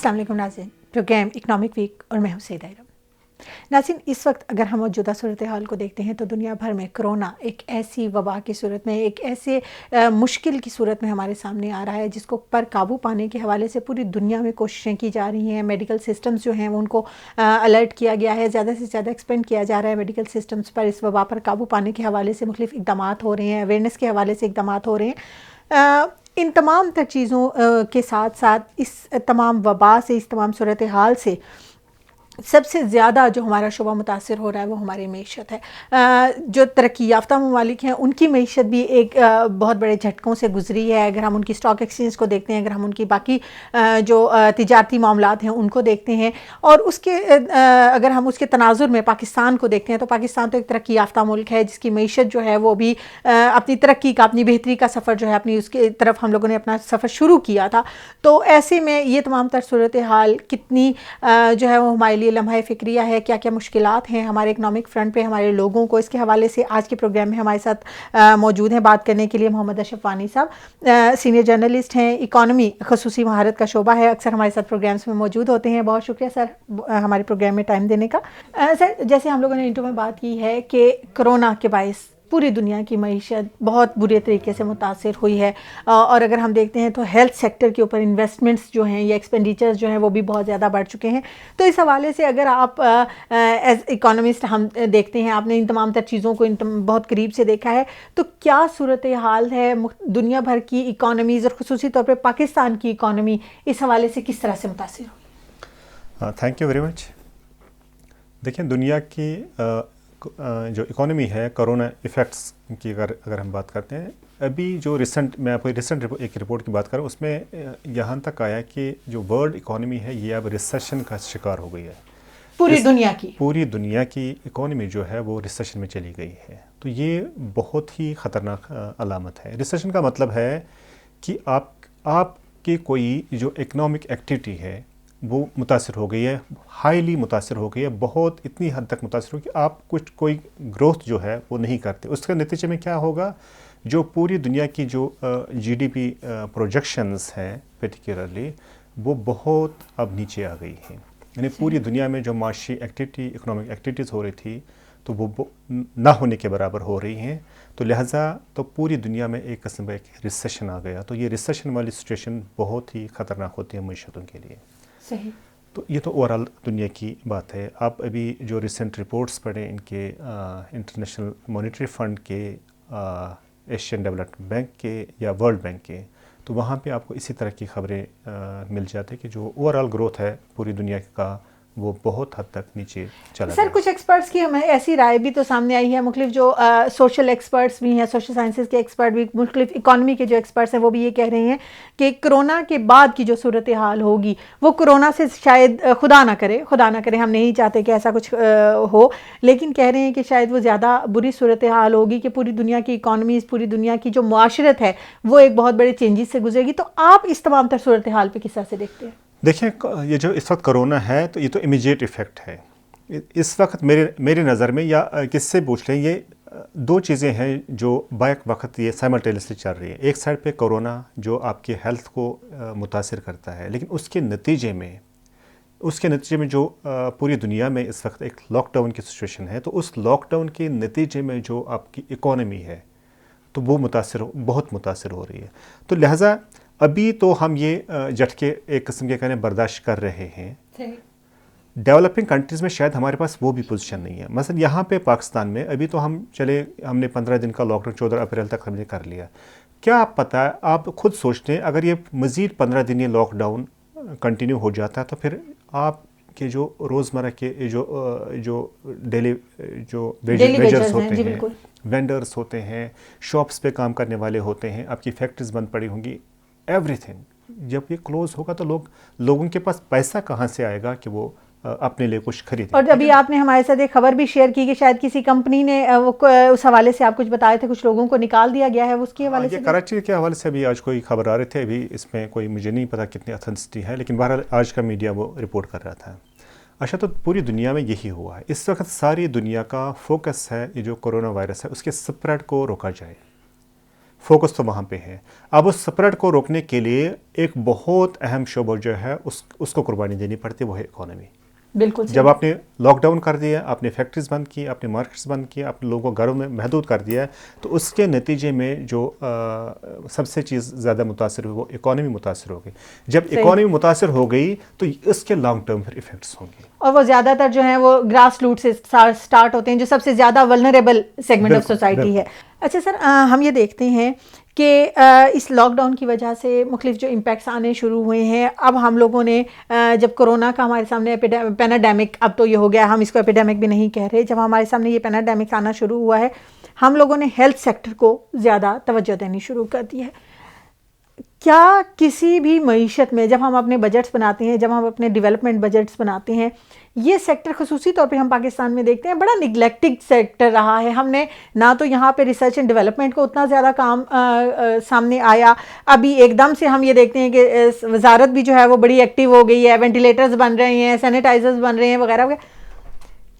अस्सलाम वालेकुम नाज़रीन, प्रोग्राम इकनॉमिक वीक और मैं हूं सईदा इरम। नाज़रीन, इस वक्त अगर हम मौजूदा सूरत हाल को देखते हैं तो दुनिया भर में कोरोना एक ऐसी वबा की सूरत में, एक ऐसे मुश्किल की सूरत में हमारे सामने आ रहा है जिसको पर काबू पाने के हवाले से पूरी दुनिया में कोशिशें की जा रही हैं। मेडिकल सिस्टम्स जो हैं वो उनको अलर्ट किया गया है, ज़्यादा से ज़्यादा एक्सपेंड किया जा रहा है मेडिकल सिस्टम्स पर। इस वबा पर काबू पाने के हवाले से मुख्तलिफ इक़दाम हो रहे हैं, अवेयरनेस के हवाले से इक़दाम हो रहे हैं। इन तमाम तर चीज़ों के साथ साथ इस तमाम वबा से, इस तमाम सूरत हाल से सबसे ज़्यादा जो हमारा शुबा मुतासिर हो रहा है वो हमारी मईशत है। जो तरक्की याफ्ता ममालिक हैं उनकी मईशत भी एक बहुत बड़े झटकों से गुजरी है। अगर हम उनकी स्टॉक एक्सचेंज को देखते हैं, अगर हम उनकी बाकी जो तिजारती मामलात हैं उनको देखते हैं, और उसके अगर हम उसके तनाजुर में पाकिस्तान को देखते हैं तो पाकिस्तान तो एक तरक्की याफ्ता मुल्क है जिसकी मईशत जो है वो भी अपनी तरक्की का, अपनी बेहतरी का सफ़र जो है, अपनी उसकी तरफ हम लोगों ने अपना सफ़र शुरू किया था। तो ऐसे में ये तमाम तर सूरत हाल कितनी जो है वो हमारे लिए लम्हा फ़िक्रिया है, क्या क्या मुश्किलात हैं हमारे इकनॉमिक फ्रंट पे हमारे लोगों को, इसके हवाले से आज के प्रोग्राम में हमारे साथ मौजूद हैं बात करने के लिए मोहम्मद अशरफ वानी साहब। सीनियर जर्नलिस्ट हैं, इकॉनमी खसूसी महारत का शोबा है, अक्सर हमारे साथ प्रोग्राम्स में मौजूद होते हैं। बहुत शुक्रिया सर हमारे प्रोग्राम में टाइम देने का। सर, जैसे हम लोगों ने इंट्रो में बात की है कि कोरोना के बायस पूरी दुनिया की मईशत बहुत बुरे तरीके से मुतासिर हुई है, और अगर हम देखते हैं तो हेल्थ सेक्टर के ऊपर इन्वेस्टमेंट्स जो हैं या एक्सपेंडिचर्स जो हैं वो भी बहुत ज़्यादा बढ़ चुके हैं। तो इस हवाले से अगर आप एज इकोनॉमिस्ट हम देखते हैं, आपने इन तमाम तर चीज़ों को बहुत करीब से देखा है, तो क्या सूरत हाल है दुनिया भर की इकोनॉमीज़ और ख़ुसूसी तौर पर पाकिस्तान की इकोनॉमी इस हवाले से किस तरह से मुतासिर हुई? Thank you very much. देखिए, दुनिया की जो इकोनॉमी है, कोरोना इफ़ेक्ट्स की अगर हम बात करते हैं, अभी जो मैं आपको एक रिपोर्ट की बात करूँ, उसमें यहाँ तक आया कि जो वर्ल्ड इकोनॉमी है ये अब रिसेशन का शिकार हो गई है। पूरी दुनिया की इकोनॉमी जो है वो रिसेशन में चली गई है। तो ये बहुत ही ख़तरनाक अलामत है। रिसेशन का मतलब है कि आपकी कोई जो इकनॉमिक एक्टिविटी है वो मुतासिर हो गई है, हाईली मुतासिर हो गई है, बहुत इतनी हद तक मुतासिर हो कि आप कोई ग्रोथ जो है वो नहीं करते। उसके नतीजे में क्या होगा, जो पूरी दुनिया की जो जीडीपी प्रोजेक्शंस हैं पर्टिकुलरली, वो बहुत अब नीचे आ गई हैं। यानी पूरी दुनिया में जो माशी एक्टिविटी, इकोनॉमिक एक्टिविटीज़ हो रही थी तो वो ना होने के बराबर हो रही हैं। तो लिहाजा तो पूरी दुनिया में एक किस्म का एक रिसेशन आ गया। तो ये रिसेशन वाली सिचुएशन बहुत ही ख़तरनाक होती है मईशतों के लिए। सही। तो ये तो ओवरऑल दुनिया की बात है। आप अभी जो रिसेंट रिपोर्ट्स पढ़ें इनके इंटरनेशनल मॉनेटरी फ़ंड के, एशियन डेवलपमेंट बैंक के या वर्ल्ड बैंक के, तो वहाँ पे आपको इसी तरह की खबरें मिल जाती है कि जो ओवरऑल ग्रोथ है पूरी दुनिया का वो बहुत हद तक नीचे चला सर, कुछ एक्सपर्ट्स की हमें ऐसी राय भी तो सामने आई है, मुख्तलिफ जो सोशल एक्सपर्ट्स भी हैं, सोशल साइंसेज के एक्सपर्ट भी, मुख्तलिफ इकॉनमी के जो एक्सपर्ट्स हैं वो भी ये कह रहे हैं कि कोरोना के बाद की जो सूरत हाल होगी वो कोरोना से शायद खुदा ना करे, हम नहीं चाहते कि ऐसा कुछ हो, लेकिन कह रहे हैं कि शायद वो ज़्यादा बुरी सूरत हाल होगी कि पूरी दुनिया की इकॉनमीज़, पूरी दुनिया की जो मुआशरत है वो एक बहुत बड़े चेंजेस से गुजरेगी। तो आप इस तमाम तर सूरत हाल पर किस तरह से देखते हैं? देखिए, ये जो इस वक्त कोरोना है तो ये तो इमीडिएट इफ़ेक्ट है इस वक्त मेरे नज़र में, या किससे पूछ लें, ये दो चीज़ें हैं जो बैक वक्त ये साइमल्टेनियसली चल रही है। एक साइड पे कोरोना जो आपके हेल्थ को मुतासिर करता है, लेकिन उसके नतीजे में जो पूरी दुनिया में इस वक्त एक लॉकडाउन की सिचुएशन है, तो उस लॉकडाउन के नतीजे में जो आपकी इकोनॉमी है तो वो बहुत मुतासिर हो रही है। तो लिहाजा अभी तो हम ये झटके एक किस्म के कहने बर्दाश्त कर रहे हैं। डेवलपिंग कंट्रीज़ में शायद हमारे पास वो भी पोजीशन नहीं है। मसलन यहाँ पे पाकिस्तान में अभी तो हमने 15 दिन का लॉकडाउन 14 अप्रैल तक हमने कर लिया। क्या आप पता है, आप खुद सोचते हैं अगर ये मज़ीद 15 दिन ये लॉकडाउन कंटिन्यू हो जाता है तो फिर आपके जो रोज़मर्रा के जो डेली जो वेजर्स होते हैं, वेंडर्स होते हैं, शॉप्स पे काम करने वाले होते हैं, आपकी फैक्ट्रीज बंद पड़ी होंगी, एवरीथिंग जब ये क्लोज होगा तो लोगों के पास पैसा कहाँ से आएगा कि वो अपने लिए कुछ खरीदें। और अभी आपने हमारे साथ एक खबर भी शेयर की कि शायद किसी कंपनी ने उस हवाले से आप कुछ बताए थे, कुछ लोगों को निकाल दिया गया है उसके हवाले से। कराची के हवाले से अभी आज कोई खबर आ रहे थे, अभी इसमें कोई मुझे नहीं पता कितनी ऑथेंटिसिटी है, लेकिन बहरहाल आज का मीडिया वो रिपोर्ट कर रहा था। अच्छा, तो पूरी दुनिया में यही हुआ है। इस वक्त सारी दुनिया का फोकस है ये जो कोरोना वायरस है उसके स्प्रेड को रोका जाए। फोकस तो वहाँ पे है। अब उस स्प्रेड को रोकने के लिए एक बहुत अहम शोबा जो है उसको कुर्बानी देनी पड़ती है, वो है इकोनॉमी। बिल्कुल सही। जब आपने लॉकडाउन कर दिया, आपने फैक्ट्रीज बंद की, आपने मार्केट्स बंद किए, आपने लोगों को घरों में महदूद कर दिया, तो उसके नतीजे में जो सबसे चीज़ ज़्यादा मुतासर हुई वो इकोनॉमी मुतासर हो गई। जब इकोनॉमी मुतासर हो गई तो इसके लॉन्ग टर्म फिर इफेक्ट्स होंगे, और वो ज़्यादातर जो है वो ग्रास रूट से स्टार्ट होते हैं, जो सबसे ज़्यादा वल्नरेबल सेगमेंट ऑफ सोसाइटी है। अच्छा सर, हम ये देखते हैं कि इस लॉकडाउन की वजह से मुख्तलिफ जो इम्पैक्ट्स आने शुरू हुए हैं। अब हम लोगों ने जब कोरोना का हमारे सामने पैनाडेमिक, अब तो ये हो गया, हम इसको एपिडेमिक भी नहीं कह रहे, जब हमारे सामने ये पैनाडेमिक आना शुरू हुआ है, हम लोगों ने हेल्थ सेक्टर को ज़्यादा तवज्जो देनी शुरू कर दी है। क्या किसी भी मईशत में जब हम अपने बजट्स बनाते हैं, जब हम अपने डेवलपमेंट बजट्स बनाते हैं, ये सेक्टर खसूसी तौर पे हम पाकिस्तान में देखते हैं बड़ा निगलेक्टेड सेक्टर रहा है। हमने ना तो यहाँ पे रिसर्च एंड डेवलपमेंट को उतना ज़्यादा काम सामने आया। अभी एकदम से हम ये देखते हैं कि वजारत भी जो है वो बड़ी एक्टिव हो गई है, वेंटिलेटर्स बन रहे हैं, सैनिटाइजर्स बन रहे हैं वगैरह वगैरह।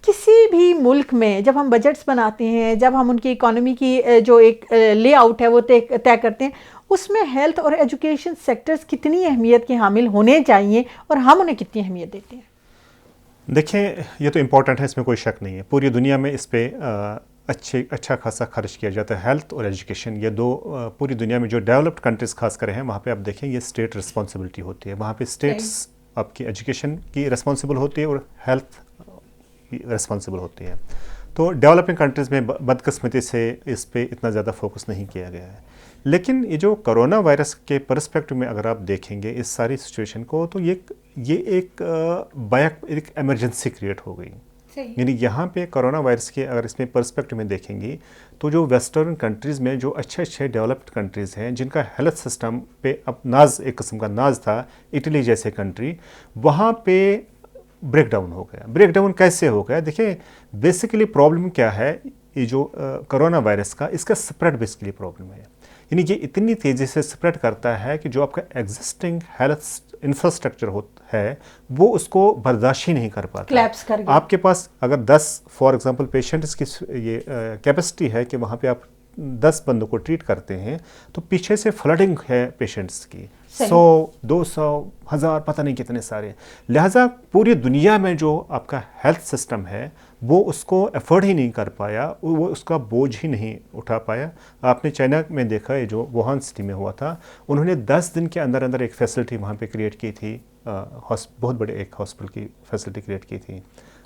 किसी भी मुल्क में जब हम बजट्स बनाते हैं, जब हम उनकी इकोनॉमी की जो एक लेआउट है वो तय करते हैं, उसमें हेल्थ और एजुकेशन सेक्टर्स कितनी अहमियत के हामिल होने चाहिए और हम उन्हें कितनी अहमियत देते हैं? देखिए, ये तो इम्पोर्टेंट है, इसमें कोई शक नहीं है। पूरी दुनिया में इस पर अच्छा खासा खर्च किया जाता है। हेल्थ और एजुकेशन ये दो पूरी दुनिया में जो डेवलप्ड कंट्रीज़ खास कर हैं, वहाँ पे आप देखें ये स्टेट रिस्पॉन्सिबिलिटी होती है। वहाँ पे स्टेट्स आपकी एजुकेशन की रिस्पॉन्सिबल होती है और हेल्थ रिस्पॉन्सिबल होती है। तो डेवलपिंग कंट्रीज़ में बदकिस्मती से इस पर इतना ज़्यादा फोकस नहीं किया गया है। लेकिन ये जो कोरोना वायरस के पर्सपेक्टिव में अगर आप देखेंगे इस सारी सिचुएशन को, तो ये एक इमरजेंसी क्रिएट हो गई। यानी यहाँ पे कोरोना वायरस के अगर इसमें पर्सपेक्टिव में देखेंगे तो जो वेस्टर्न कंट्रीज़ में जो अच्छे डेवलप्ड कंट्रीज़ हैं जिनका हेल्थ सिस्टम पे अब एक किस्म का नाज था, इटली जैसे कंट्री, वहाँ पे ब्रेक डाउन हो गया। ब्रेक डाउन कैसे हो गया? देखिए, बेसिकली प्रॉब्लम क्या है, ये जो कोरोना वायरस का, इसका स्प्रेड बेसिकली प्रॉब्लम है। यानी ये इतनी तेज़ी से स्प्रेड करता है कि जो आपका एग्जिस्टिंग हेल्थ इंफ्रास्ट्रक्चर है वो उसको बर्दाश्त ही नहीं कर पाता। आपके पास अगर 10 फॉर एग्जांपल पेशेंट्स की ये कैपेसिटी है कि वहाँ पे आप 10 बंदों को ट्रीट करते हैं, तो पीछे से फ्लडिंग है पेशेंट्स की 100, 200, 1000, पता नहीं कितने सारे। लिहाजा पूरी दुनिया में जो आपका हेल्थ सिस्टम है वो उसको एफर्ड ही नहीं कर पाया, वो उसका बोझ ही नहीं उठा पाया। आपने चाइना में देखा, ये जो वुहान सिटी में हुआ था, उन्होंने 10 दिन के अंदर अंदर एक फैसिलिटी वहाँ पे क्रिएट की थी, बहुत बड़े एक हॉस्पिटल की फैसिलिटी क्रिएट की थी।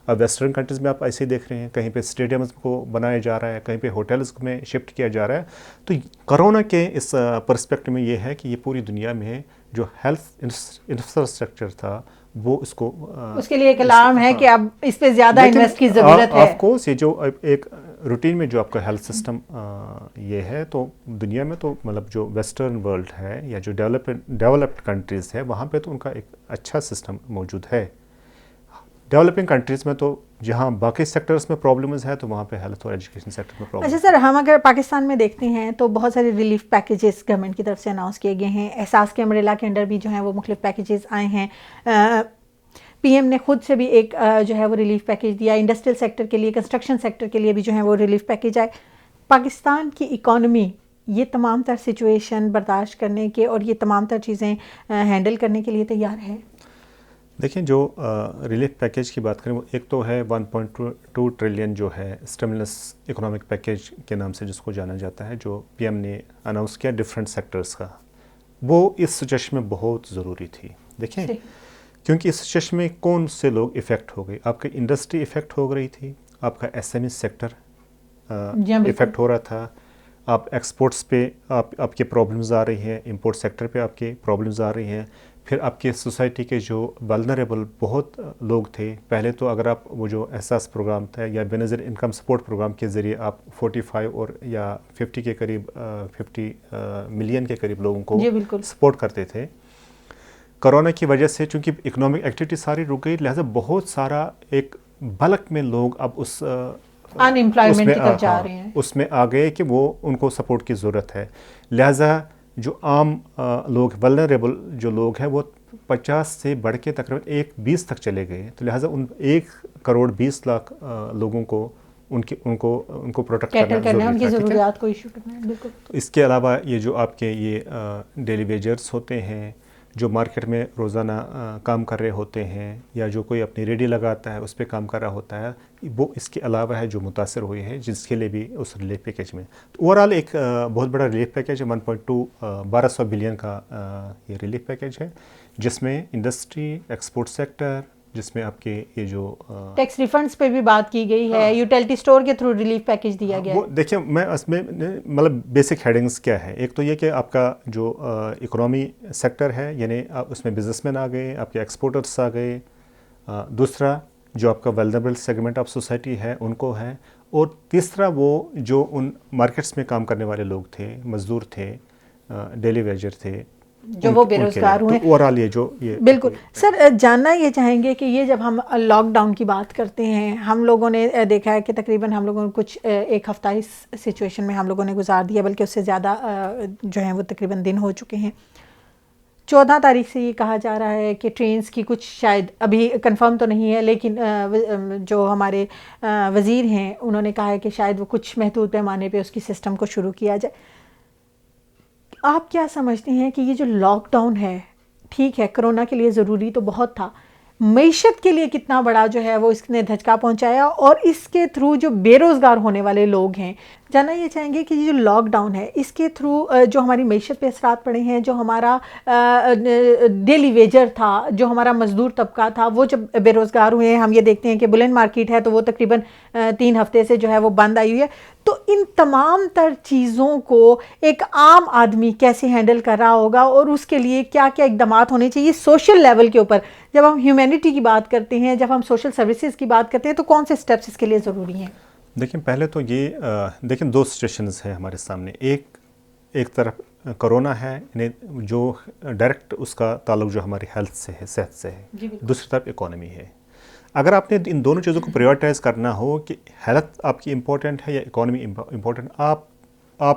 अब वेस्टर्न कंट्रीज़ में आप ऐसे ही देख रहे हैं, कहीं पे स्टेडियम्स को बनाया जा रहा है, कहीं पे होटल्स में शिफ्ट किया जा रहा है। तो कोरोना के इस पर्सपेक्टिव में ये है कि ये पूरी दुनिया में जो हेल्थ इंफ्रास्ट्रक्चर था वो उसके लिए एक अलार्म है कि अब इस पे ज़्यादा इन्वेस्ट की ज़रूरत है। ऑफ कोर्स, ये जो एक रूटीन में जो आपका हेल्थ सिस्टम ये है, तो दुनिया में तो मतलब जो वेस्टर्न वर्ल्ड है या जो डेवलप्ड कंट्रीज़ है वहाँ पे तो उनका एक अच्छा सिस्टम मौजूद है। डेवलपिंग कंट्रीज़ में तो जहाँ बाकी सेक्टर्स में प्रॉब्लम्स है, तो वहाँ पे हेल्थ और एजुकेशन सेक्टर में प्रॉब्लम। अच्छा सर, हम अगर पाकिस्तान में देखते हैं तो बहुत सारे रिलीफ पैकेजेस गवर्नमेंट की तरफ से अनाउंस किए गए हैं। एहसास के अम्ब्रेला के अंडर भी जो है वो मुख्तलिफ पैकेजेस आए हैं। पीएम ने खुद से भी एक जो है वो रिलीफ पैकेज दिया। इंडस्ट्रियल सेक्टर के लिए, कंस्ट्रक्शन सेक्टर के लिए भी जो है वो रिलीफ पैकेज आए। पाकिस्तान की इकॉनमी ये तमाम तर सिचुएशन बर्दाश्त करने के और ये तमाम तर चीज़ें हैंडल करने के लिए तैयार है? देखिए, जो रिलीफ पैकेज की बात करें, वो एक तो है 1.2 ट्रिलियन जो है स्टिमुलस इकोनॉमिक पैकेज के नाम से जिसको जाना जाता है, जो पीएम ने अनाउंस किया डिफरेंट सेक्टर्स का। वो इस सिचुएशन में बहुत ज़रूरी थी। देखें, क्योंकि इस सिचुएशन में कौन से लोग इफ़ेक्ट हो गए? आपकी इंडस्ट्री इफ़ेक्ट हो रही थी, आपका एसएमई सेक्टर इफ़ेक्ट हो रहा था, आप एक्सपोर्ट्स पे आपके प्रॉब्लम्स आ रही हैं, इंपोर्ट सेक्टर पे आपके प्रॉब्लम्स आ रही हैं। फिर आपके सोसाइटी के जो वल्नरेबल बहुत लोग थे, पहले तो अगर आप वो जो एहसास प्रोग्राम था या बेनज़ीर इनकम सपोर्ट प्रोग्राम के ज़रिए आप 45 और या 50 के करीब 50 मिलियन के करीब लोगों को सपोर्ट करते थे। कोरोना की वजह से चूँकि इकोनॉमिक एक्टिविटी सारी रुक गई, लिहाजा बहुत सारा एक बल्क में लोग अब उस अनएम्प्लॉयमेंट की तरफ जा रहे हैं, उसमें आ गए कि वो उनको सपोर्ट की ज़रूरत है। लिहाजा जो आम लोग, वल्नरेबल जो लोग हैं, वो 50 से बढ़ के तकरीबन 120 तक चले गए। तो लिहाजा उन 1 करोड़ 20 लाख लोगों को उनको प्रोटेक्ट कैटर करना करना है, ज़रूरी उनकी था, ठीक है? ज़रूरियात को इशू करना है, बिल्कुल। तो इसके अलावा ये जो आपके ये डेली वेजर्स होते हैं जो मार्केट में रोज़ाना काम कर रहे होते हैं, या जो कोई अपनी रेडी लगाता है उस पर काम कर रहा होता है, वो इसके अलावा है जो मुतासर हुए हैं, जिसके लिए भी उस रिलीफ पैकेज में। तो ओवरऑल एक बहुत बड़ा रिलीफ पैकेज है, 1.2 1200 बिलियन का ये रिलीफ पैकेज है, जिसमें इंडस्ट्री, एक्सपोर्ट सेक्टर, जिसमें आपके ये जो टैक्स रिफंड्स पे भी बात की गई है, यूटिलिटी स्टोर के थ्रू रिलीफ पैकेज दिया गया वो है। देखिए, मैं उसमें मतलब बेसिक हेडिंग्स क्या है। एक तो ये कि आपका जो इकोनॉमी सेक्टर है, यानी उसमें बिजनेसमैन आ गए, आपके एक्सपोर्टर्स आ गए, दूसरा जो आपका वेल्नरेबल सेगमेंट ऑफ सोसाइटी है उनको है, और तीसरा वो जो उन मार्केट्स में काम करने वाले लोग थे, मजदूर थे, डेली वेजर थे, जो वो बेरोजगार हुए। तो ओवरऑल ये बिल्कुल सर, जानना ये चाहेंगे कि ये जब हम लॉकडाउन की बात करते हैं, हम लोगों ने देखा है कि तकरीबन हम लोगों ने कुछ एक हफ्ता इस सिचुएशन में हम लोगों ने गुजार दिया, बल्कि उससे ज़्यादा जो है वो तकरीबन दिन हो चुके हैं। 14 तारीख से ये कहा जा रहा है कि ट्रेन्स की कुछ, शायद अभी कंफर्म तो नहीं है, लेकिन जो हमारे वज़ीर हैं उन्होंने कहा है कि शायद वो कुछ महदूद पैमाने पे उसकी सिस्टम को शुरू किया जाए। आप क्या समझते हैं कि ये जो लॉकडाउन है, ठीक है कोरोना के लिए ज़रूरी तो बहुत था, मईशत के लिए कितना बड़ा जो है वो इसने धचका पहुंचाया, और इसके थ्रू जो बेरोज़गार होने वाले लोग हैं, जानना ये चाहेंगे कि ये जो लॉकडाउन है इसके थ्रू जो हमारी मईशत पे असरात पड़े हैं, जो हमारा डेली वेजर था, जो हमारा मजदूर तबका था, वो जब बेरोज़गार हुए हैं, हम ये देखते हैं कि बुलेन मार्केट है तो वो तकरीबन 3 हफ्ते से जो है वो बंद आई हुई है। तो इन तमाम तर चीज़ों को एक आम आदमी कैसे हैंडल कर रहा होगा, और उसके लिए क्या क्या इकदाम होने चाहिए सोशल लेवल के ऊपर? जब हम ह्यूमैनिटी की बात करते हैं, जब हम सोशल सर्विसेज की बात करते हैं, तो कौन से स्टेप्स इसके लिए ज़रूरी हैं? देखिए, पहले तो ये देखिए 2 सिचुएशंस हैं हमारे सामने। एक तरफ कोरोना है, यानी जो डायरेक्ट उसका ताल्लुक जो हमारी हेल्थ से है, सेहत से है। दूसरी तरफ इकोनॉमी है। अगर आपने इन दोनों चीज़ों को प्रायोरिटाइज करना हो कि हेल्थ आपकी इम्पोर्टेंट है या इकोनॉमी इम्पोर्टेंट, आप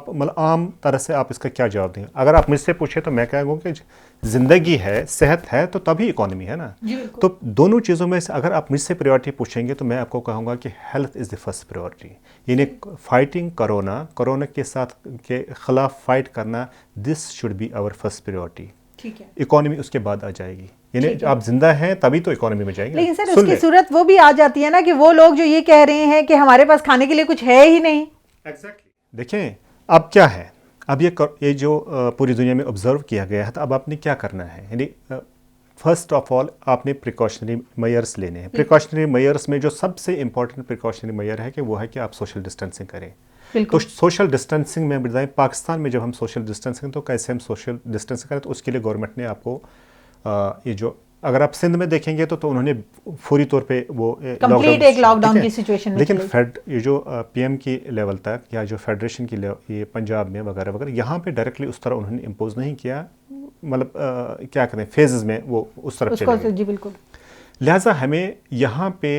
मतलब आम तरह से आप इसका क्या जवाब देंगे? अगर आप मुझसे पूछे तो मैं कहूँगा कि ज़िंदगी है, सेहत है, तो तभी इकोनॉमी है ना। तो दोनों चीज़ों में से अगर आप मुझसे प्रायोरिटी पूछेंगे तो मैं आपको कहूँगा कि health is the first priority, यानी फाइटिंग कोरोना के साथ के खिलाफ फाइट करना, this should be our first priority. ठीक है, इकोनॉमी उसके बाद आ जाएगी, यानी आप जिंदा हैं तभी तो इकोनॉमी में जाएंगे। लेकिन सर उसकी सूरत वो भी आ जाती है ना कि वो लोग जो ये कह रहे हैं कि हमारे पास खाने के लिए कुछ है ही नहीं। एग्जैक्टली। देखें अब क्या है, अब ये जो पूरी दुनिया में ऑब्जर्व किया गया है, तो अब आपने क्या करना है, यानी फर्स्ट ऑफ ऑल आपने प्रिकॉशनरी मेयर्स लेने हैं। प्रिकॉशनरी मेयर्स में जो सबसे इंपॉर्टेंट प्रिकॉशनरी मेयर है कि वो है कि आप सोशल डिस्टेंसिंग करें। तो सोशल डिस्टेंसिंग में बताएं, पाकिस्तान में जब हम सोशल डिस्टेंसिंग, तो कैसे हम सोशल डिस्टेंसिंग करें, तो उसके लिए गवर्नमेंट ने आपको ये जो, अगर आप सिंध में देखेंगे तो उन्होंने फौरी तौर पे वो कंप्लीट एक लॉकडाउन की सिचुएशन में, लेकिन ये जो पीएम की लेवल तक या जो फेडरेशन की ये पंजाब में वगैरह वगैरह, यहाँ पे डायरेक्टली उस तरह उन्होंने इम्पोज नहीं किया, मतलब क्या कहते हैं फेजेस में वो उस तरफ चले गए। जी बिल्कुल। लिहाजा हमें यहाँ पे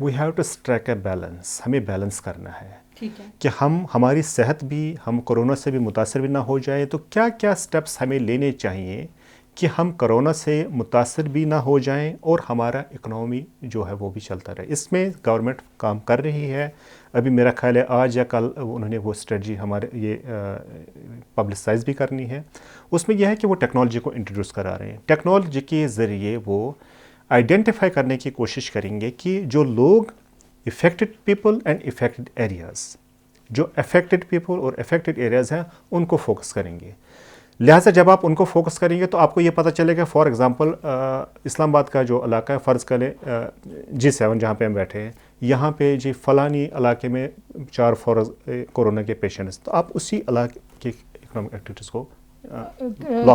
we have to strike a balance, हमें बैलेंस करना है, ठीक है, कि हमारी सेहत भी, हम कोरोना से भी मुतासर भी ना हो जाए। तो क्या क्या स्टेप्स हमें लेने चाहिए कि हम कोरोना से मुतासर भी ना हो जाएं और हमारा इकोनॉमी जो है वो भी चलता रहे। इसमें गवर्नमेंट काम कर रही है। अभी मेरा ख्याल है आज या कल उन्होंने वो स्ट्रेटजी हमारे ये पब्लिसाइज भी करनी है। उसमें यह है कि वो टेक्नोलॉजी को इंट्रोड्यूस करा रहे हैं। टेक्नोलॉजी के ज़रिए वो आइडेंटिफाई करने की कोशिश करेंगे कि जो लोग affected people and affected areas, जो अफेक्टेड पीपल और अफेक्टेड एरियाज़ हैं उनको फोकस करेंगे। लिहाजा जब आप उनको फोकस करेंगे तो आपको ये पता चलेगा, फॉर एग्जांपल इस्लामाबाद का जो इलाका है, फ़र्ज़ करें G7 जहाँ पे हम बैठे हैं, यहाँ पे जी फ़लानी इलाके में 4 कोरोना के पेशेंट्स, तो आप उसी इलाके की इकोनॉमिक एक्टिविटीज़ को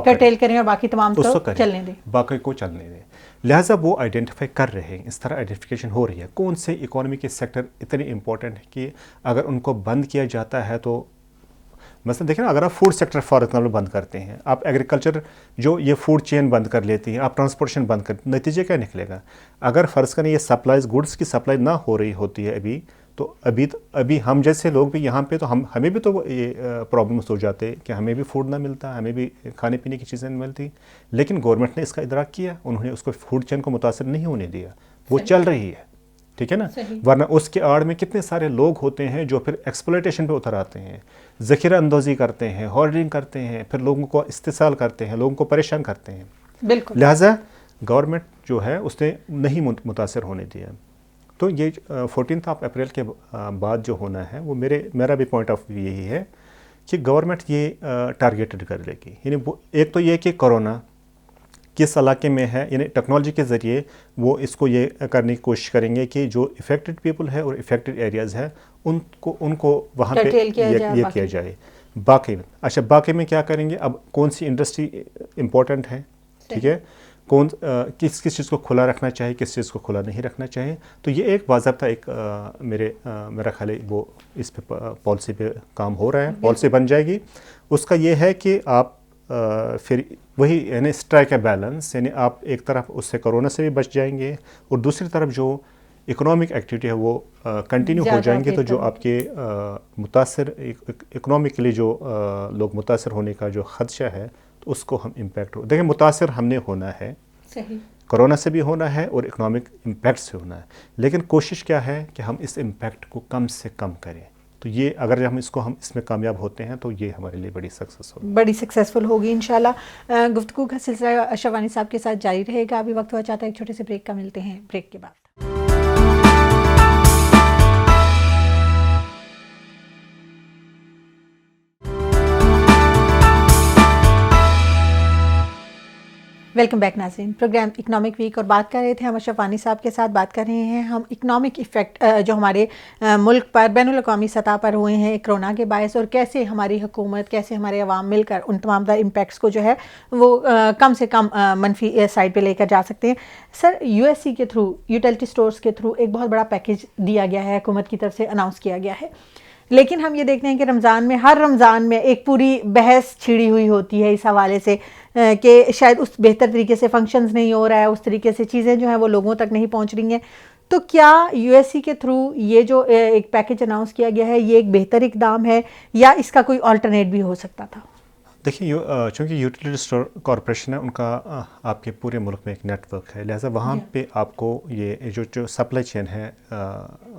कर्टेल करें और बाकी तमाम तो चलने दें, बाकी को चलने दें। लिहाजा वो आइडेंटिफाई कर रहे हैं, इस तरह आइडेंटिफिकेशन हो रही है कौन से इकोनॉमी के सेक्टर इतने इंपॉर्टेंट है कि अगर उनको बंद किया जाता है तो, मतलब देखें ना, अगर आप फूड सेक्टर फॉर एग्जाम्पल बंद करते हैं, आप एग्रीकल्चर जो ये फूड चेन बंद कर लेती हैं, आप ट्रांसपोर्टेशन बंद कर, नतीजे क्या निकलेगा? अगर फ़र्ज़ करें ये सप्लाईज, गुड्स की सप्लाई ना हो रही होती है अभी, तो अभी हम जैसे लोग भी यहाँ पे, तो हमें भी तो ये प्रॉब्लम्स हो जाते कि हमें भी फूड ना मिलता, हमें भी खाने पीने की चीज़ें नहीं मिलती। लेकिन गवर्नमेंट ने इसका इदराक किया, उन्होंने उसको फूड चेन को मुतासर नहीं होने दिया, वो चल रही है। ठीक है ना, वरना उसके आड़ में कितने सारे लोग होते हैं जो फिर एक्सप्लॉयटेशन पे उतर आते हैं, ज़ख़ीरा अंदोज़ी करते हैं, होर्डिंग करते हैं, फिर लोगों को इस्तेसाल करते हैं, लोगों को परेशान करते हैं। बिल्कुल। लिहाजा गवर्नमेंट जो है उसने नहीं मुतासर होने दिया। तो ये 14 अप्रैल के बाद जो होना है वो मेरा भी पॉइंट ऑफ व्यू यही है कि गवर्नमेंट ये टारगेटेड कर लेगी। यानी एक तो ये कि कोरोना किस इलाके में है, यानी टेक्नोलॉजी के ज़रिए वो इसको ये करने की कोशिश करेंगे कि जो इफ़ेक्टेड पीपल है और इफ़ेक्टेड एरियाज़ है उनको वहाँ पे ये किया जाए। बाकी में क्या करेंगे, अब कौन सी इंडस्ट्री इम्पोर्टेंट है, ठीक है, किस चीज़ को खुला रखना चाहिए, किस चीज़ को खुला नहीं रखना चाहिए। तो ये एक बाज़ाब्ता मेरा ख्याल है वो इस पे पॉलिसी पे काम हो रहा है, पॉलिसी बन जाएगी। उसका ये है कि आप फिर वही यानी स्ट्राइक ए बैलेंस, यानी आप एक तरफ उससे कोरोना से भी बच जाएंगे और दूसरी तरफ जो इकोनॉमिक एक्टिविटी है वो कंटिन्यू हो जाएंगे। तो जो आपके मुतासर इकोनॉमिकली जो लोग मुतासर होने का जो खदशा है तो उसको हम इम्पैक्ट देखिए, मुतासर हमने होना है, सही, कोरोना से भी होना है और इकोनॉमिक इम्पैक्ट से होना है, लेकिन कोशिश क्या है कि हम इस इम्पैक्ट को कम से कम करें। तो ये अगर हम इसमें कामयाब होते हैं तो ये हमारे लिए बड़ी सक्सेसफुल होगी इंशाल्लाह। गुफ्तगू का सिलसिला अशरफ वानी साहब के साथ जारी रहेगा। अभी वक्त हुआ चाहता है एक छोटे से ब्रेक का, मिलते हैं ब्रेक के बाद। वेलकम बैक नाज़रीन, प्रोग्राम इकोनॉमिक वीक और बात कर रहे थे हम अशरफ वानी साहब के साथ। बात कर रहे हैं हम इकोनॉमिक इफ़ेक्ट जो हमारे मुल्क पर बैनुल-अक़वामी सतह पर हुए हैं कोरोना के बायस, और कैसे हमारी हुकूमत, कैसे हमारे अवाम मिलकर उन तमाम इम्पैक्ट्स को जो है वो कम से कम मनफी साइड पे लेकर जा सकते हैं। सर, यूएससी के थ्रू, यूटिलिटी स्टोर्स के थ्रू एक बहुत बड़ा पैकेज दिया गया है, हुकूमत की तरफ से अनाउंस किया गया है, लेकिन हम ये देखते हैं कि हर रमज़ान में एक पूरी बहस छिड़ी हुई होती है इस हवाले से कि शायद उस बेहतर तरीके से फंक्शंस नहीं हो रहा है, उस तरीके से चीज़ें जो हैं वो लोगों तक नहीं पहुंच रही हैं। तो क्या यूएससी के थ्रू ये जो एक पैकेज अनाउंस किया गया है ये एक बेहतर इकदाम है या इसका कोई अल्टरनेट भी हो सकता था? देखिए, चूँकि यूटिलिटी स्टोर कॉरपोरेशन है, उनका आपके पूरे मुल्क में एक नेटवर्क है, लिहाजा वहाँ पे आपको ये जो सप्लाई चेन है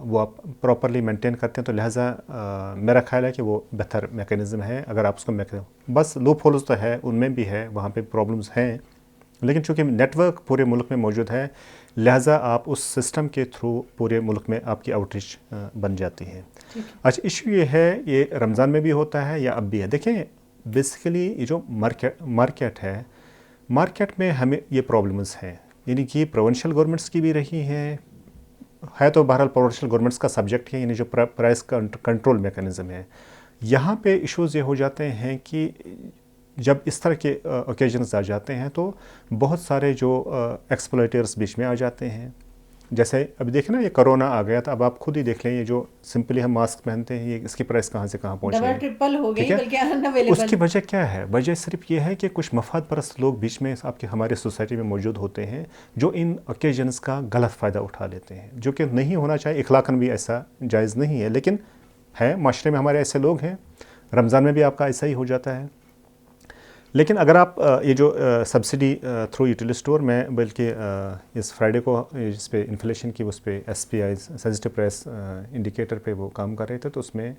वो आप प्रॉपरली मेंटेन करते हैं। तो लिहाजा मेरा ख्याल है कि वो बेहतर मैकेनिज़्म है। अगर आप उसको बस लूप होल्स तो है, उनमें भी है, वहाँ पे प्रॉब्लम्स हैं, लेकिन चूँकि नेटवर्क पूरे मुल्क में मौजूद है, लिहाजा आप उस सिस्टम के थ्रू पूरे मुल्क में आपकी आउटरीच बन जाती है। अच्छा, इशू ये है, ये रमज़ान में भी होता है या अब भी है। देखें, बेसिकली ये जो मार्केट है, मार्केट में हमें ये प्रॉब्लम्स हैं, यानी कि प्रोविंशियल गवर्नमेंट्स की भी रही हैं, है तो बहरहाल प्रोविंशियल गवर्नमेंट्स का सब्जेक्ट है, यानी जो प्राइस कंट्रोल मैकेनिज़्म है। यहाँ पे इश्यूज़ ये हो जाते हैं कि जब इस तरह के ओकेजन्स आ जाते हैं तो बहुत सारे जो एक्सप्लॉयटर्स बीच में आ जाते हैं। जैसे अभी देखें ना, ये कोरोना आ गया था, अब आप खुद ही देख लें, ये जो सिंपली हम मास्क पहनते हैं, ये इसकी प्राइस कहाँ से कहाँ पहुँच रही है, ट्रिपल हो गई, बल्कि अनअवेलेबल। उसकी वजह क्या है? वजह सिर्फ ये है कि कुछ मफाद परस्त लोग बीच में हमारे सोसाइटी में मौजूद होते हैं जो इन ओकेजन्स का गलत फ़ायदा उठा लेते हैं, जो कि नहीं होना चाहिए। इखलाकन भी ऐसा जायज़ नहीं है, लेकिन है, माशरे में हमारे ऐसे लोग हैं। रमज़ान में भी आपका ऐसा ही हो जाता है। लेकिन अगर आप ये जो सब्सिडी थ्रू यूटिलिटी स्टोर में, बल्कि इस फ्राइडे को इस पे इन्फ्लेशन की, उस पे SPI सेंसिटिव प्राइस इंडिकेटर पे वो काम कर रहे थे, तो उसमें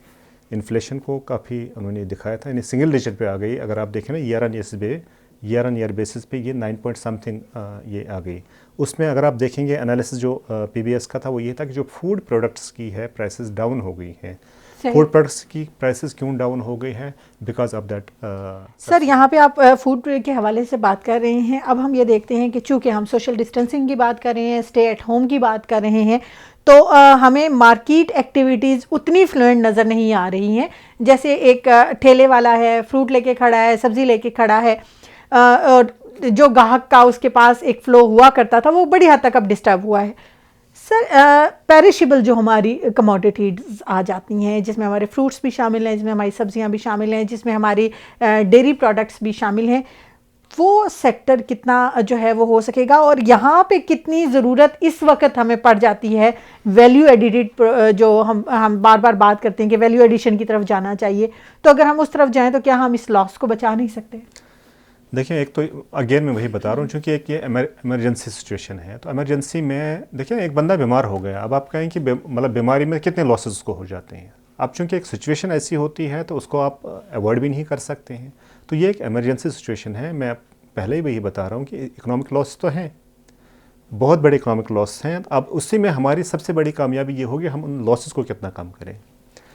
इन्फ्लेशन को काफ़ी उन्होंने दिखाया था, यानी सिंगल डिजिट पे आ गई। अगर आप देखें ना, ईयर ऑन ईयर बेसिस पे ये 9 पॉइंट समथिंग ये आ गई। उसमें अगर आप देखेंगे एनालिसिस जो PBS का था, वो ये था कि जो फूड प्रोडक्ट्स की है प्राइसेस डाउन हो गई हैं। फूड प्रोडक्ट्स की प्राइसेस क्यों डाउन हो गई है? Because of that. सर, यहाँ पे आप फूड के हवाले से बात कर रहे हैं। अब हम ये देखते हैं कि चूँकि हम सोशल डिस्टेंसिंग की बात कर रहे हैं, स्टे एट होम की बात कर रहे हैं, तो हमें मार्केट एक्टिविटीज़ उतनी फ्लुएंट नज़र नहीं आ रही हैं। जैसे एक ठेले वाला है, फ्रूट लेके खड़ा है, सब्ज़ी लेके खड़ा है, और जो ग्राहक का उसके पास एक फ़्लो हुआ करता था वो बड़ी हद तक अब डिस्टर्ब हुआ है। सर, पेरिशेबल जो हमारी कमोडिटीज़ आ जाती हैं, जिसमें हमारे फ्रूट्स भी शामिल हैं, जिसमें हमारी सब्जियां भी शामिल हैं, जिसमें हमारी डेयरी प्रोडक्ट्स भी शामिल हैं, वो सेक्टर कितना जो है वो हो सकेगा, और यहाँ पे कितनी ज़रूरत इस वक्त हमें पड़ जाती है वैल्यू एडिटेड, जो हम बार बार बात करते हैं कि वैल्यू एडिशन की तरफ जाना चाहिए, तो अगर हम उस तरफ जाएँ तो क्या हम इस लॉस को बचा नहीं सकते? देखिए, एक तो अगेन मैं वही बता रहा हूँ, क्योंकि एक ये इमरजेंसी सिचुएशन है। तो इमरजेंसी में देखिए, एक बंदा बीमार हो गया, अब आप कहें कि मतलब बीमारी में कितने लॉसेस उसको हो जाते हैं। अब चूंकि एक सिचुएशन ऐसी होती है तो उसको आप अवॉइड भी नहीं कर सकते हैं। तो ये एक इमरजेंसी सिचुएशन है। मैं पहले ही वही बता रहा हूँ कि इकोनॉमिक लॉस तो हैं, बहुत बड़े इकोनॉमिक लॉस हैं। अब उसी में हमारी सबसे बड़ी कामयाबी ये होगी हम उन लॉसेस को कितना कम करें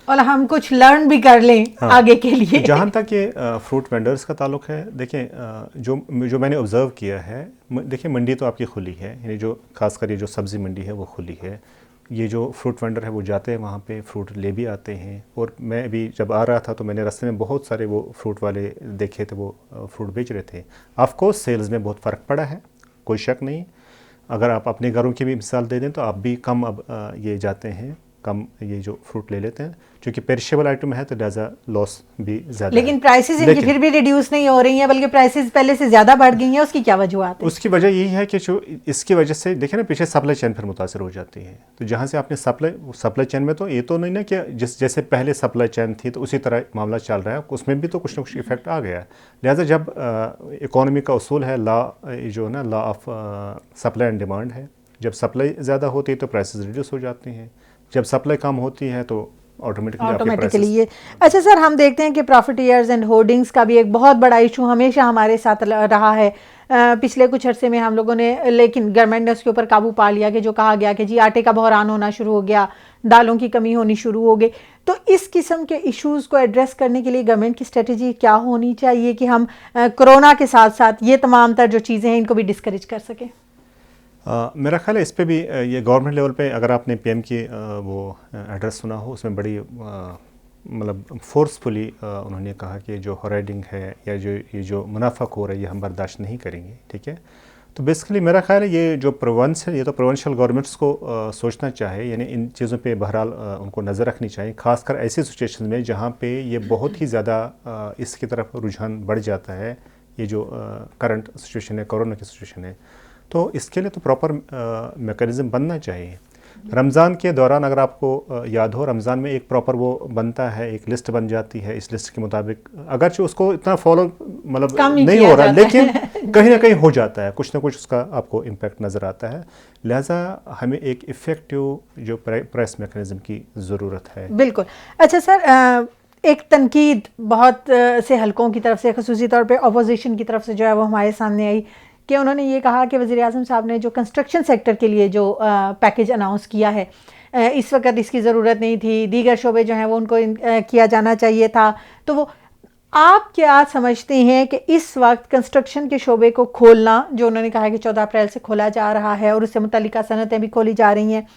और हम कुछ लर्न भी कर लें आगे के लिए। जहाँ तक ये फ्रूट वेंडर्स का ताल्लुक है, देखिए जो मैंने ऑब्ज़र्व किया है, देखिए मंडी तो आपकी खुली है, यानी जो खासकर ये जो सब्ज़ी मंडी है वो खुली है। ये जो फ्रूट वेंडर है वो जाते हैं वहाँ पे, फ्रूट ले भी आते हैं। और मैं अभी जब आ रहा था तो मैंने रास्ते में बहुत सारे वो फ्रूट वाले देखे थे, वो फ्रूट बेच रहे थे। ऑफकोर्स सेल्स में बहुत फ़र्क पड़ा है, कोई शक नहीं। अगर आप अपने घरों की भी मिसाल दे दें तो आप भी कम अब ये जाते हैं, कम ये जो फ्रूट ले लेते हैं, क्योंकि पेरिशेबल आइटम है तो लिहाजा लॉस भी ज़्यादा। लेकिन प्राइसेस इनकी फिर भी रिड्यूस नहीं हो रही हैं, बल्कि प्राइसेस पहले से ज़्यादा बढ़ गई हैं। उसकी क्या वजूहत है? उसकी वजह यही है कि जो इसकी वजह से देखिए ना, पीछे सप्लाई चेन फिर मुतासर हो जाती है। तो जहाँ से आपने सप्लाई चेन में, तो ये तो नहीं ना कि जैसे पहले सप्लाई चेन थी तो उसी तरह मामला चल रहा है, उसमें भी तो कुछ ना कुछ इफेक्ट आ गया। लिहाजा जब इकोनॉमी का उसूल है, जो ना law of supply and demand है, जब सप्लाई ज़्यादा होती है तो प्राइसेस रिड्यूस हो जाती हैं, जब सप्लाई कम होती है तो ऑटोमेटिकली ये। अच्छा सर, हम देखते हैं कि प्रॉफिटियर्स एंड होर्डिंग्स का भी एक बहुत बड़ा इशू हमेशा हमारे साथ रहा है। पिछले कुछ अरसे में हम लोगों ने, लेकिन गवर्नमेंट ने उसके ऊपर काबू पा लिया कि जो कहा गया कि जी आटे का बहरान होना शुरू हो गया, दालों की कमी होनी शुरू हो गई। तो इस किस्म के इश्यूज़ को एड्रेस करने के लिए गवर्नमेंट की स्ट्रेटजी क्या होनी चाहिए कि हम कोरोना के साथ साथ ये तमाम तर जो चीज़ें हैं इनको भी डिस्करेज कर सकें? मेरा ख्याल है इस पे भी ये गवर्नमेंट लेवल पे, अगर आपने पीएम की वो एड्रेस सुना हो, उसमें बड़ी मतलब फोर्सफुली उन्होंने कहा कि जो होर्डिंग है या ये जो मुनाफाखोर है ये हम बर्दाश्त नहीं करेंगे। ठीक है, तो बेसिकली मेरा ख्याल है ये जो प्रोवेंस है, ये तो प्रोवेंशियल गवर्नमेंट्स को सोचना चाहिए, यानी इन चीज़ों पे बहरहाल उनको नज़र रखनी चाहिए, खासकर ऐसी सिचुएशन में जहाँ पे ये बहुत ही ज़्यादा इसकी तरफ रुझान बढ़ जाता है। ये जो करंट सिचुएशन है, कोरोना की सिचुएशन है, तो इसके लिए तो प्रॉपर मैकेनिज़्म बनना चाहिए। रमज़ान के दौरान अगर आपको याद हो, रमज़ान में एक प्रॉपर वो बनता है, एक लिस्ट बन जाती है, इस लिस्ट के मुताबिक अगरचे उसको इतना फॉलो मतलब नहीं हो रहा, लेकिन कहीं ना कहीं हो जाता है, कुछ ना कुछ उसका आपको इम्पैक्ट नज़र आता है। लिहाजा हमें एक इफ़ेक्टिव जो प्राइस मैकेनिज़्म की ज़रूरत है। बिल्कुल। अच्छा सर, एक तनकीद बहुत से हलकों की तरफ से, ख़ुसूसी तौर पे अपोजिशन की तरफ से जो है वो हमारे सामने आई कि उन्होंने ये कहा कि वज़ीर आज़म साहब ने जो कंस्ट्रक्शन सेक्टर के लिए जो पैकेज अनाउंस किया है, इस वक्त इसकी ज़रूरत नहीं थी, दीगर शोबे जो हैं वो उनको किया जाना चाहिए था। तो वो आप क्या समझते हैं कि इस वक्त कंस्ट्रक्शन के शोबे को खोलना, जो उन्होंने कहा है कि 14 अप्रैल से खोला जा रहा है और उससे मुतल्लिका सनतें भी खोली जा रही हैं,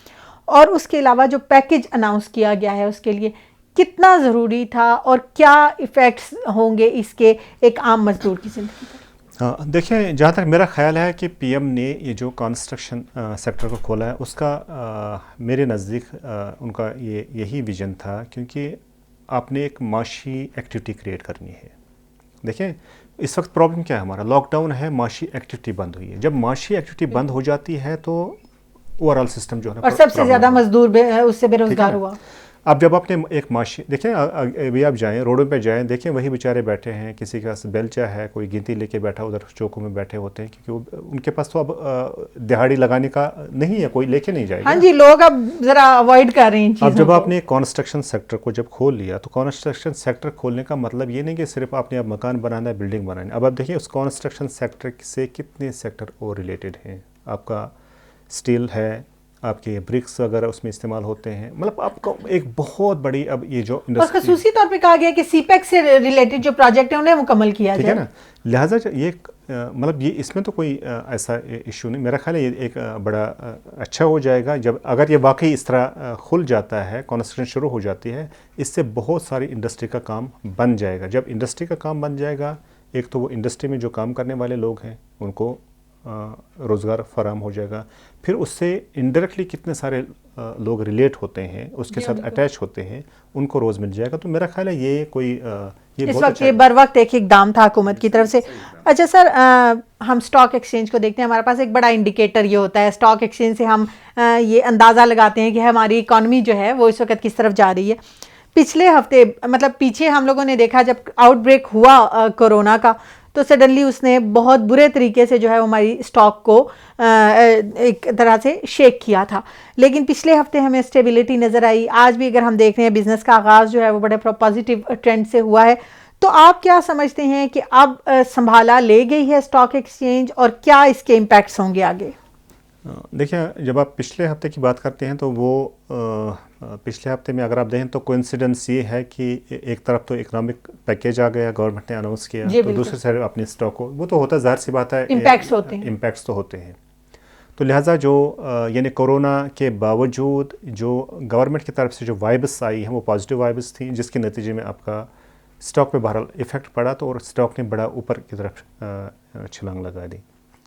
और उसके अलावा जो पैकेज अनाउंस किया गया है उसके लिए कितना ज़रूरी था और क्या इफ़ेक्ट्स होंगे इसके एक आम मजदूर की ज़िंदगी पर? देखिए, जहाँ तक मेरा ख्याल है कि पीएम ने ये जो कंस्ट्रक्शन सेक्टर को खोला है, उसका मेरे नज़दीक उनका यही विजन था, क्योंकि आपने एक माशी एक्टिविटी क्रिएट करनी है। देखिए, इस वक्त प्रॉब्लम क्या है, हमारा लॉकडाउन है, माशी एक्टिविटी बंद हुई है। जब माशी एक्टिविटी बंद हो जाती है तो ओवरऑल सिस्टम जो है, और सबसे ज़्यादा मजदूर उससे बेरोजगार हुआ। अब जब आपने एक माशी, देखें अभी आप जाएं, रोडों पे जाएं, देखें वही बेचारे बैठे हैं, किसी के पास बेलचा है, कोई गिनती लेके बैठा उधर चौकों में बैठे होते हैं, क्योंकि उनके पास तो अब दिहाड़ी लगाने का नहीं है, कोई लेके नहीं जाएगा। हाँ जी, लोग अब ज़रा अवॉइड कर रहे हैं चीज़ों अब जब आपने कंस्ट्रक्शन सेक्टर को जब खोल लिया, तो कंस्ट्रक्शन सेक्टर खोलने का मतलब ये नहीं कि सिर्फ आपने अब मकान बनाना है, बिल्डिंग बनानी है। अब आप देखिए उस कंस्ट्रक्शन सेक्टर से कितने सेक्टर और रिलेटेड हैं। आपका स्टील है, आपके ब्रिक्स वगैरह उसमें इस्तेमाल होते हैं, मतलब आपको एक बहुत बड़ी अब ये जो इंडस्ट्री, खासूसी तौर पे कहा गया कि सीपेक से रिलेटेड जो प्रोजेक्ट है उन्हें मुकम्मल किया जाए, ठीक है ना। लिहाजा ये मतलब ये इसमें तो कोई ऐसा इशू नहीं, मेरा ख्याल है ये एक बड़ा अच्छा हो जाएगा जब अगर ये वाकई इस तरह खुल जाता है, कंस्ट्रक्शन शुरू हो जाती है, इससे बहुत सारी इंडस्ट्री का काम बन जाएगा। जब इंडस्ट्री का काम बन जाएगा, एक तो वो इंडस्ट्री में जो काम करने वाले लोग हैं उनको रोज़गार फराहम हो जाएगा, फिर उससे इनडायरेक्टली कितने सारे लोग रिलेट होते हैं, उसके साथ अटैच होते हैं, उनको रोज़ मिल जाएगा। तो मेरा ख्याल है ये कोई ये इस वक्त ये बर वक्त एक इकदाम था हुकूमत की तरफ से। अच्छा सर, हम स्टॉक एक्सचेंज को देखते हैं, हमारे पास एक बड़ा इंडिकेटर ये होता है, स्टॉक एक्सचेंज से हम ये अंदाज़ा लगाते हैं कि हमारी इकॉनमी जो है वो इस वक्त किस तरफ जा रही है। पिछले हफ्ते, मतलब पीछे हम लोगों ने देखा जब आउटब्रेक हुआ कोरोना का, तो सडनली उसने बहुत बुरे तरीके से जो है हमारी स्टॉक को एक तरह से शेक किया था। लेकिन पिछले हफ्ते हमें स्टेबिलिटी नज़र आई। आज भी अगर हम देख रहे हैं बिजनेस का आगाज़ जो है वो बड़े पॉजिटिव ट्रेंड से हुआ है। तो आप क्या समझते हैं कि अब संभाला ले गई है स्टॉक एक्सचेंज और क्या इसके इम्पैक्ट्स होंगे आगे? देखिए, जब आप पिछले हफ्ते की बात करते हैं तो वो पिछले हफ्ते में अगर आप देखें तो कोइंसिडेंस ये है कि एक तरफ तो इकोनॉमिक पैकेज आ गया, गवर्नमेंट ने अनाउंस किया, तो दूसरी साइड अपने स्टॉक को, वो तो होता है, जाहिर सी बात है, इम्पैक्ट्स तो होते हैं। तो लिहाजा जो यानी कोरोना के बावजूद जो गवर्नमेंट की तरफ से जो वाइब्स आई हैं वो पॉजिटिव वाइब्स थी, जिसके नतीजे में आपका स्टॉक पे बहरहाल इफ़ेक्ट पड़ा, तो और स्टॉक ने बड़ा ऊपर की तरफ छलांग लगा दी।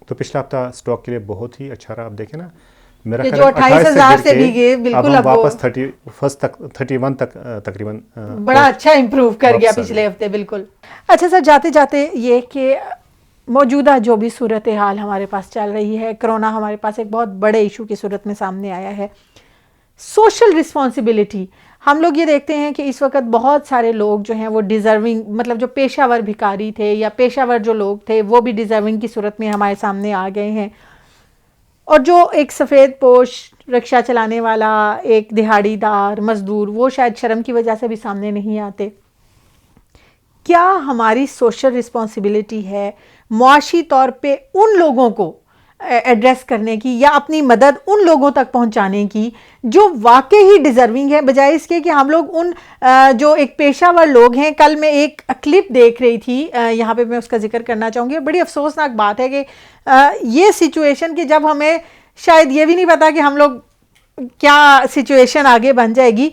तो पिछला हफ्ता स्टॉक के लिए बहुत ही अच्छा रहा। आप देखें ना, मेरा जो 28,000 से भी गए, बिल्कुल अब वापस 31 तक तकरीबन बड़ा अच्छा इंप्रूव कर गया पिछले हफ्ते। बिल्कुल। अच्छा सर, जाते जाते ये कि मौजूदा जो भी सूरत हाल हमारे पास चल रही है, कोरोना हमारे पास एक बहुत बड़े इशू की सूरत में सामने आया है। सोशल रिस्पॉन्सिबिलिटी, हम लोग ये देखते हैं कि इस वक्त बहुत सारे लोग जो हैं वो डिज़र्विंग, मतलब जो पेशावर भिखारी थे या पेशावर जो लोग थे वो भी डिज़र्विंग की सूरत में हमारे सामने आ गए हैं। और जो एक सफ़ेद पोश रिक्शा चलाने वाला एक दिहाड़ीदार मज़दूर, वो शायद शर्म की वजह से भी सामने नहीं आते। क्या हमारी सोशल रिस्पॉन्सिबिलिटी है मुआशी तौर पे उन लोगों को एड्रेस करने की या अपनी मदद उन लोगों तक पहुंचाने की जो वाकई ही डिज़र्विंग है, बजाय इसके कि हम लोग उन जो एक पेशावर लोग हैं। कल मैं एक क्लिप देख रही थी, यहाँ पे मैं उसका जिक्र करना चाहूँगी। बड़ी अफसोसनाक बात है कि ये सिचुएशन कि जब हमें शायद ये भी नहीं पता कि हम लोग क्या सिचुएशन आगे बन जाएगी,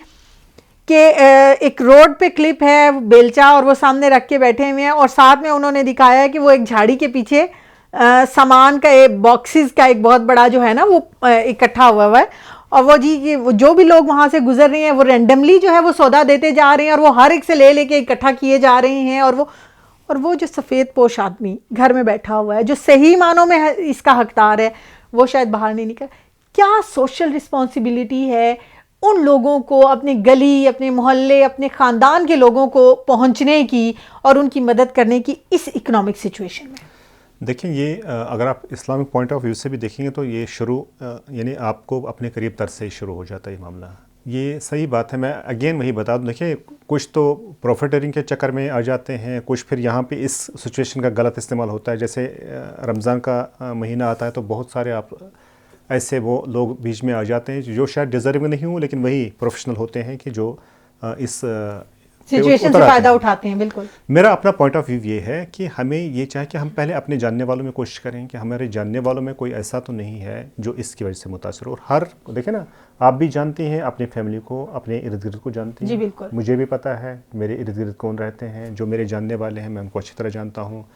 कि एक रोड पे क्लिप है बेलचा और वो सामने रख के बैठे हुए हैं और साथ में उन्होंने दिखाया है कि वो एक झाड़ी के पीछे सामान का एक बॉक्सेस का एक बहुत बड़ा जो है ना वो इकट्ठा हुआ है, और वो जी वो जो भी लोग वहाँ से गुजर रहे हैं वो रैंडमली जो है वो सौदा देते जा रहे हैं और वो हर एक से ले लेके इकट्ठा किए जा रहे हैं। और वो जो सफ़ेद पोश आदमी घर में बैठा हुआ है, जो सही मानों में इसका हकदार है, वो शायद बाहर नहीं निकल। क्या सोशल रिस्पॉन्सिबिलिटी है उन लोगों को, अपनी गली, अपने मोहल्ले, अपने ख़ानदान के लोगों को पहुँचने की और उनकी मदद करने की इस इकोनॉमिक सिचुएशन में? देखिए, ये अगर आप इस्लामिक पॉइंट ऑफ व्यू से भी देखेंगे तो ये शुरू यानी आपको अपने करीब तर से ही शुरू हो जाता है ये मामला। ये सही बात है। मैं अगेन वही बता दूं, देखिए कुछ तो प्रॉफिटरिंग के चक्कर में आ जाते हैं, कुछ फिर यहाँ पे इस सिचुएशन का गलत इस्तेमाल होता है। जैसे रमज़ान का महीना आता है तो बहुत सारे आप ऐसे वो लोग बीच में आ जाते हैं जो शायद डिज़र्विंग नहीं हो, लेकिन वही प्रोफेशनल होते हैं कि जो इस सिचुएशन से फ़ायदा उठाते हैं। बिल्कुल। मेरा अपना पॉइंट ऑफ व्यू ये है कि हमें ये चाहिए कि हम पहले अपने जानने वालों में कोशिश करें कि हमारे जानने वालों में कोई ऐसा तो नहीं है जो इसकी वजह से मुतासर हो। और हर देखें ना, आप भी जानती हैं अपनी फैमिली को, अपने इर्द गिर्द को जानती हैं। जी बिल्कुल। मुझे भी पता है मेरे इर्द गिर्द कौन रहते हैं, जो मेरे जानने वाले हैं मैं उनको अच्छी तरह जानता हूँ।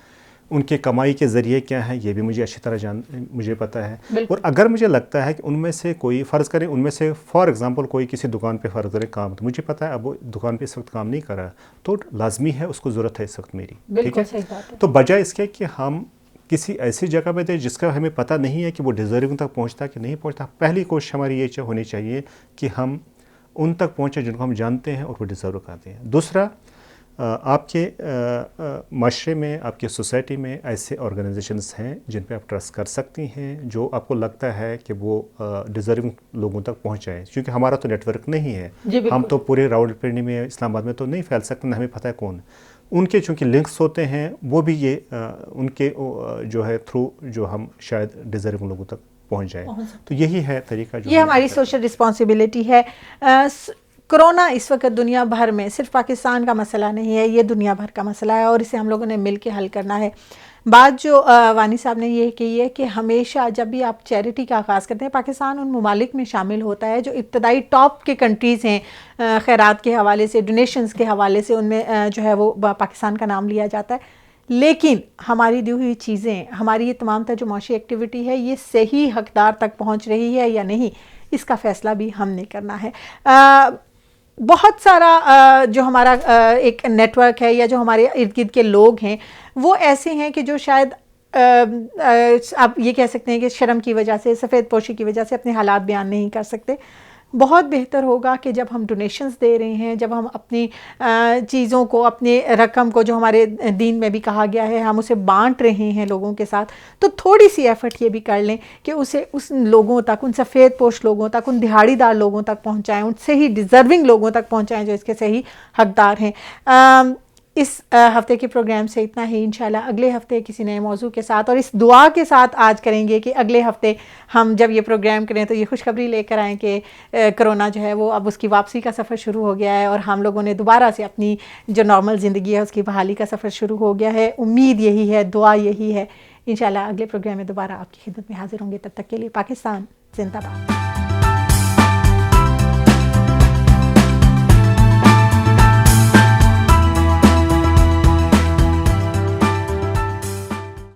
उनके कमाई के ज़रिए क्या है ये भी मुझे अच्छी तरह मुझे पता है। और अगर मुझे लगता है कि उनमें से कोई फ़र्ज़ करें, उनमें से फॉर एग्ज़ाम्पल कोई किसी दुकान पे फ़र्ज़ करें काम, तो मुझे पता है अब वो दुकान पे इस वक्त काम नहीं कर रहा, तो लाजमी है उसको ज़रूरत है इस वक्त मेरी। ठीक है, तो बजाय इसके कि हम किसी ऐसी जगह पे दें जिसका हमें पता नहीं है कि वो डिज़र्विंग तक पहुँचता कि नहीं पहुँचता, पहली कोशिश हमारी ये होनी चाहिए कि हम उन तक पहुँचे जिनको हम जानते हैं और वो डिज़र्व करते हैं। दूसरा, आपके माशरे में, आपकी सोसाइटी में ऐसे ऑर्गेनाइजेशंस हैं जिन पे आप ट्रस्ट कर सकती हैं, जो आपको लगता है कि वो डिज़र्विंग लोगों तक पहुंचाएं। क्योंकि हमारा तो नेटवर्क नहीं है, हम तो पूरे रावलपिंडी में, इस्लामाबाद में तो नहीं फैल सकते, ना हमें पता है कौन। उनके चूँकि लिंक्स होते हैं, वो भी ये उनके जो है थ्रू जो हम शायद डिज़र्विंग लोगों तक पहुँच जाए। तो यही है तरीका जो ये हमारी सोशल रिस्पॉन्सिबिलिटी है। कोरोना इस वक्त दुनिया भर में सिर्फ पाकिस्तान का मसला नहीं है, ये दुनिया भर का मसला है और इसे हम लोगों ने मिल के हल करना है। बात जो वानी साहब ने ये कही है कि हमेशा जब भी आप चैरिटी का आगाज़ करते हैं, पाकिस्तान उन ममालिक में शामिल होता है जो इब्तदाई टॉप के कंट्रीज़ हैं खैरात के हवाले से, डोनेशंस के हवाले से, उनमें जो है वो पाकिस्तान का नाम लिया जाता है। लेकिन हमारी दी हुई चीज़ें, हमारी ये तमाम जो माशी एक्टिविटी है, ये सही हकदार तक पहुँच रही है या नहीं, इसका फ़ैसला भी हमने करना है। बहुत सारा जो हमारा एक नेटवर्क है या जो हमारे इर्द गिर्द के लोग हैं वो ऐसे हैं कि जो शायद आप ये कह सकते हैं कि शर्म की वजह से, सफ़ेद पोशी की वजह से अपने हालात बयान नहीं कर सकते। बहुत बेहतर होगा कि जब हम डोनेशंस दे रहे हैं, जब हम अपनी चीज़ों को, अपनी रकम को, जो हमारे दीन में भी कहा गया है, हम उसे बांट रहे हैं लोगों के साथ, तो थोड़ी सी एफर्ट ये भी कर लें कि उसे उस लोगों तक, उन सफ़ेद पोश लोगों तक, उन दिहाड़ीदार लोगों तक पहुंचाएं, उनसे ही डिज़र्विंग लोगों तक पहुंचाएं जो इसके सही हकदार हैं। इस हफ्ते के प्रोग्राम से इतना ही। इंशाल्लाह अगले हफ्ते किसी नए मौजू के साथ और इस दुआ के साथ आज करेंगे कि अगले हफ्ते हम जब ये प्रोग्राम करें तो ये खुशखबरी लेकर आएँ कि कोरोना जो है वो अब उसकी वापसी का सफ़र शुरू हो गया है और हम लोगों ने दोबारा से अपनी जो नॉर्मल ज़िंदगी है उसकी बहाली का सफ़र शुरू हो गया है। उम्मीद यही है, दुआ यही है। इंशाल्लाह अगले प्रोग्राम में दोबारा आपकी खिदमत में हाजिर होंगे। तब तक के लिए पाकिस्तान जिंदाबाद।